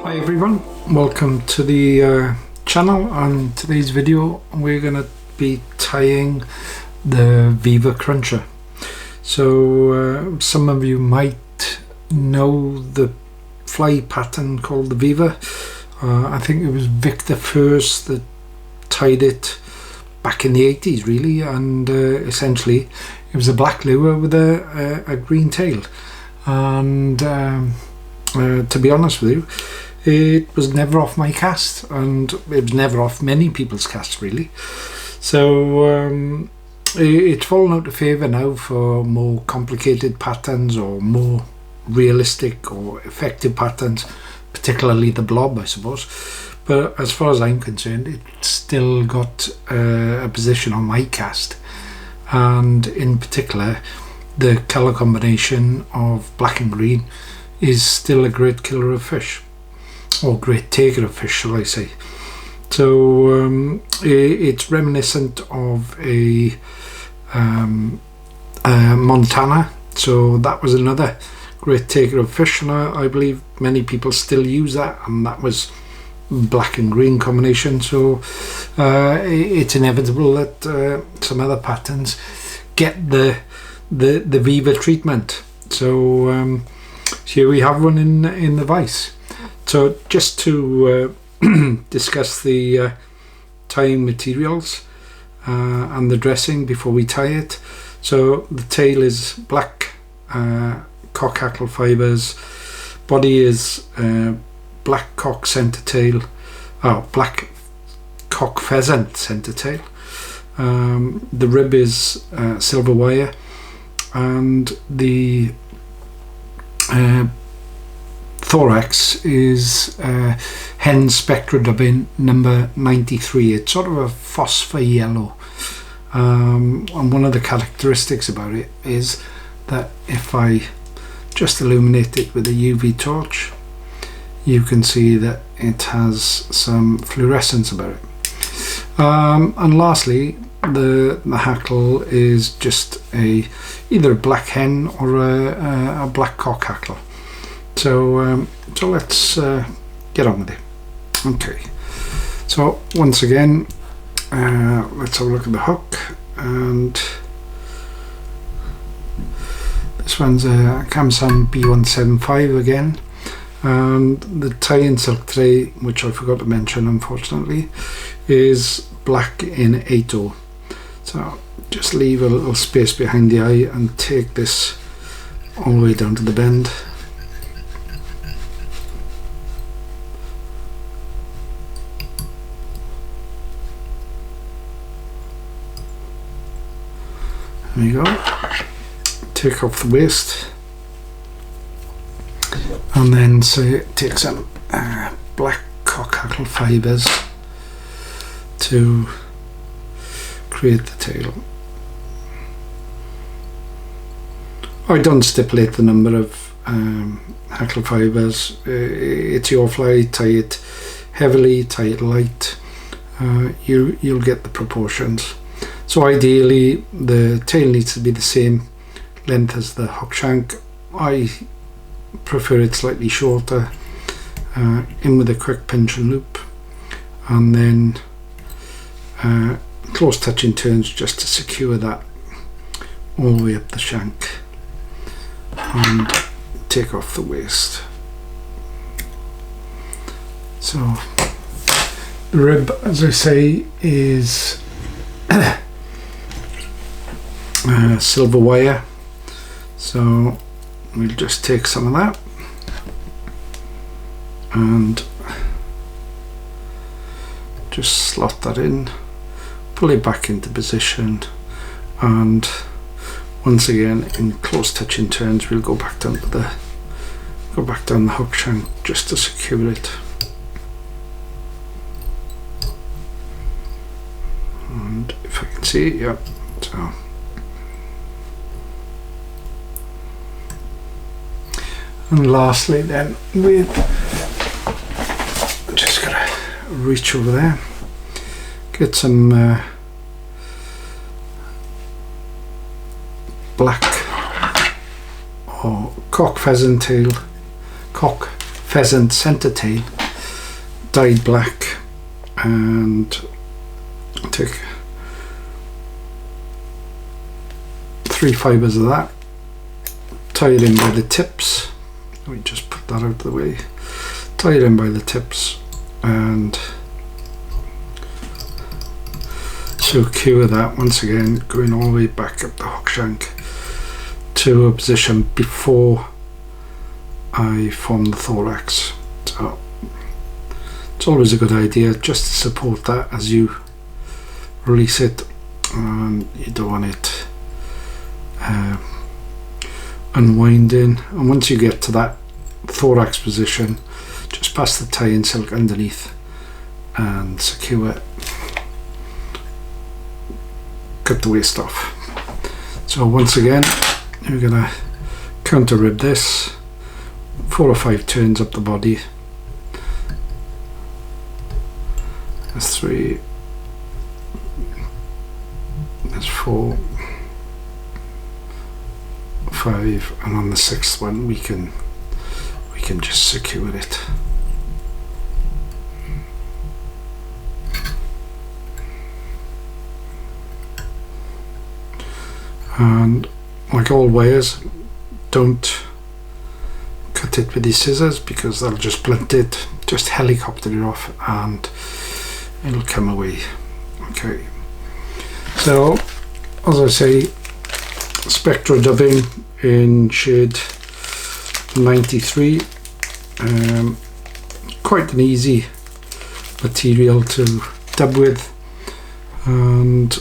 Hi everyone, welcome to the channel. On today's video we're going to be tying the Viva cruncher. So some of you might know the fly pattern called the Viva. I think it was Victor Furze that tied it back in the 80s really, and essentially it was a black lure with a green tail, and to be honest with you, it was never off my cast, and it was never off many people's casts really. So it's fallen out of favour now for more complicated patterns or more realistic or effective patterns, particularly the blob, I suppose. But as far as I'm concerned, it's still got a position on my cast, and in particular the colour combination of black and green is still a great killer of fish, or great taker of fish, shall I say. So it's reminiscent of a Montana, so that was another great taker of fish, and I believe many people still use that, and that was black and green combination. So it's inevitable that some other patterns get the Viva treatment. So here we have one in the vise. So just to discuss the tying materials and the dressing before we tie it. So the tail is black cock hackle fibres, body is black cock centre tail, black cock pheasant centre tail. The rib is silver wire, and the thorax is Hends Spectra dubbing number 93. It's sort of a phosphor yellow, and one of the characteristics about it is that if I just illuminate it with a UV torch, you can see that it has some fluorescence about it. And lastly, the hackle is just either a black hen or a black cock hackle. So so let's get on with it. Okay, so once again, let's have a look at the hook, and this one's a Kamsan B175 again, and the tie-in silk tray, which I forgot to mention unfortunately, is black in 8/0. So just leave a little space behind the eye and take this all the way down to the bend. There you go. Take off the waist, and then take some black cock hackle fibres to create the tail. I don't stipulate the number of hackle fibres. It's your fly. Tie it heavily, tie it light. You'll get the proportions. So ideally the tail needs to be the same length as the hook shank. I prefer it slightly shorter, in with a quick pinch and loop, and then close touching turns just to secure that all the way up the shank, and take off the waist. So the rib, as I say, is silver wire, so we'll just take some of that and just slot that in, pull it back into position, and once again in close touching turns we'll go back down the hook shank just to secure it. And if I can see it, yeah. So and lastly then, with just gotta reach over there, get some black or cock pheasant centre tail dyed black, and take 3 fibres of that, tie it in by the tips. Let me just put that out of the way. Tie it in by the tips and secure that, once again going all the way back up the hook shank to a position before I form the thorax. So it's always a good idea just to support that as you release it, and you don't want it unwinding. And once you get to that thorax position, just pass the tie-in silk underneath and secure it. Cut the waste off. So once again, you're gonna counter rib this 4 or 5 turns up the body. That's 3, that's 4, 5, and on the 6th one we can just secure it. And like all wires, don't cut it with these scissors because they'll just blunt it. Just helicopter it off and it'll come away. Okay, so as I say, Spectra dubbing in shade 93. Quite an easy material to dub with, and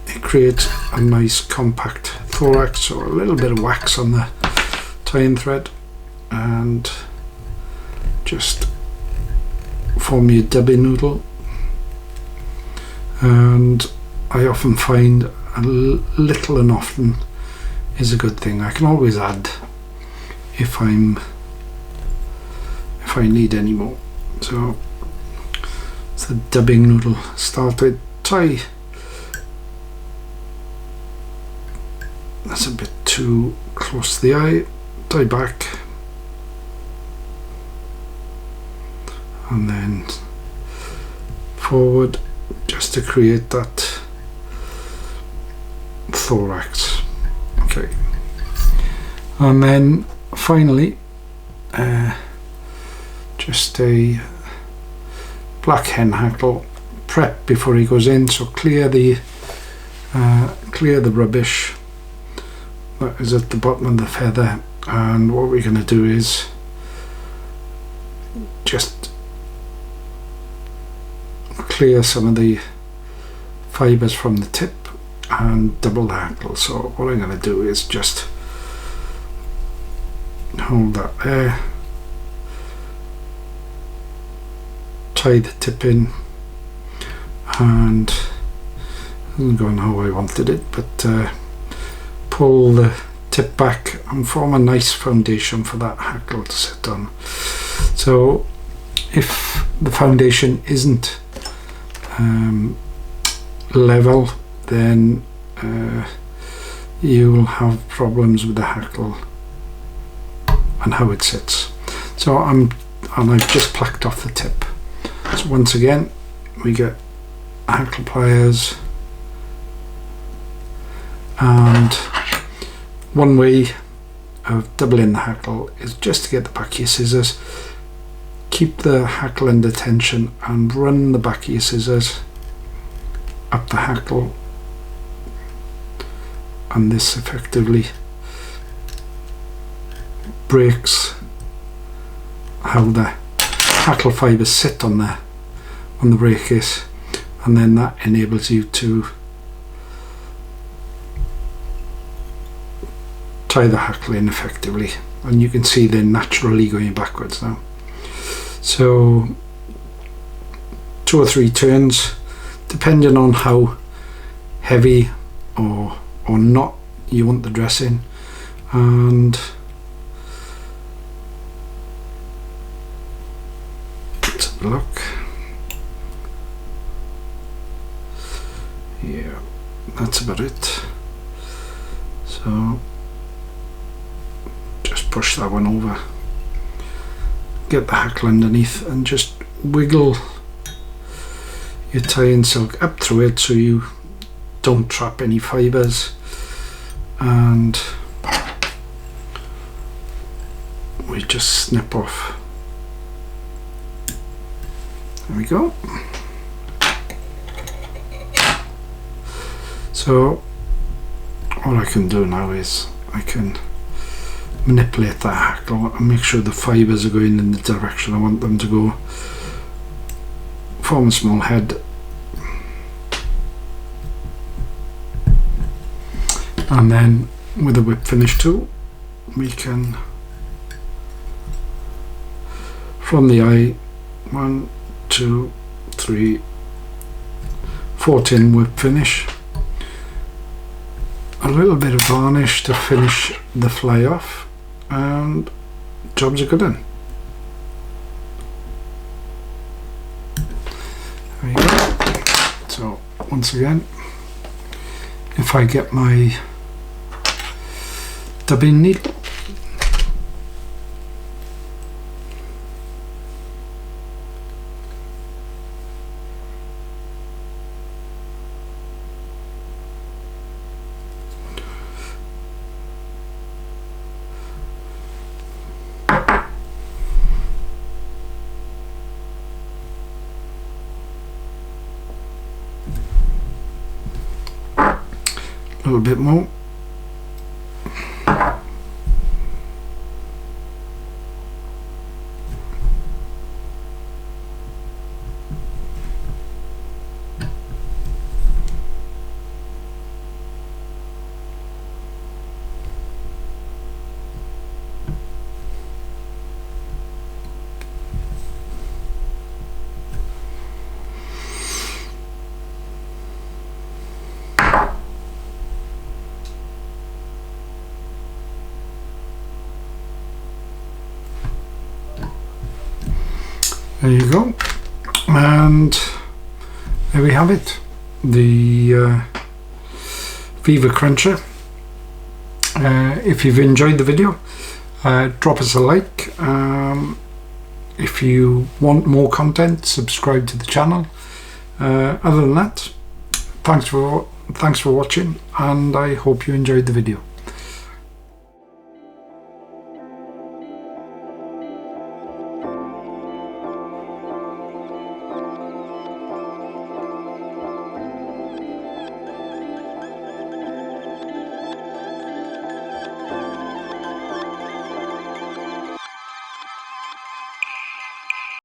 it creates a nice compact thorax, or a little bit of wax on the tie-in thread, and just form your dubbing noodle. And I often find a little and often is a good thing. I can always add if I need any more. So it's the dubbing noodle started. Tie. That's a bit too close to the eye. Tie back, and then forward, just to create that thorax. Okay, and then finally just a black hen hackle prep before he goes in. So clear the rubbish that is at the bottom of the feather, and what we're going to do is just clear some of the fibres from the tip and double the hackle. So what I'm going to do is just hold that there, tie the tip in, and it isn't going how I wanted it, but pull the tip back and form a nice foundation for that hackle to sit on. So if the foundation isn't level, then you will have problems with the hackle and how it sits. So I've just plucked off the tip. So once again, we get hackle pliers, and one way of doubling the hackle is just to get the back of your scissors, keep the hackle under tension and run the back of your scissors up the hackle, and this effectively breaks how the hackle fibres sit on the brachius, and then that enables you to tie the hackle in effectively, and you can see they're naturally going backwards now. So 2 or 3 turns, depending on how heavy or not you want the dressing, and let's have a look. Yeah, that's about it. So just push that one over, get the hackle underneath, and just wiggle your tying silk up through it so you don't trap any fibres, and we just snip off. There we go. So all I can do now is I can manipulate that hackle and make sure the fibres are going in the direction I want them to go. Form a small head, and then with a whip finish tool we can, from the eye, 1, 2, 3, 14 whip finish, a little bit of varnish to finish the fly off, and jobs are good in. There you go. So once again, if I get my dubbing needle, a little bit more. There you go, and there we have it, the Viva Cruncher. If you've enjoyed the video, drop us a like. If you want more content, subscribe to the channel. Other than that, thanks for watching, and I hope you enjoyed the video.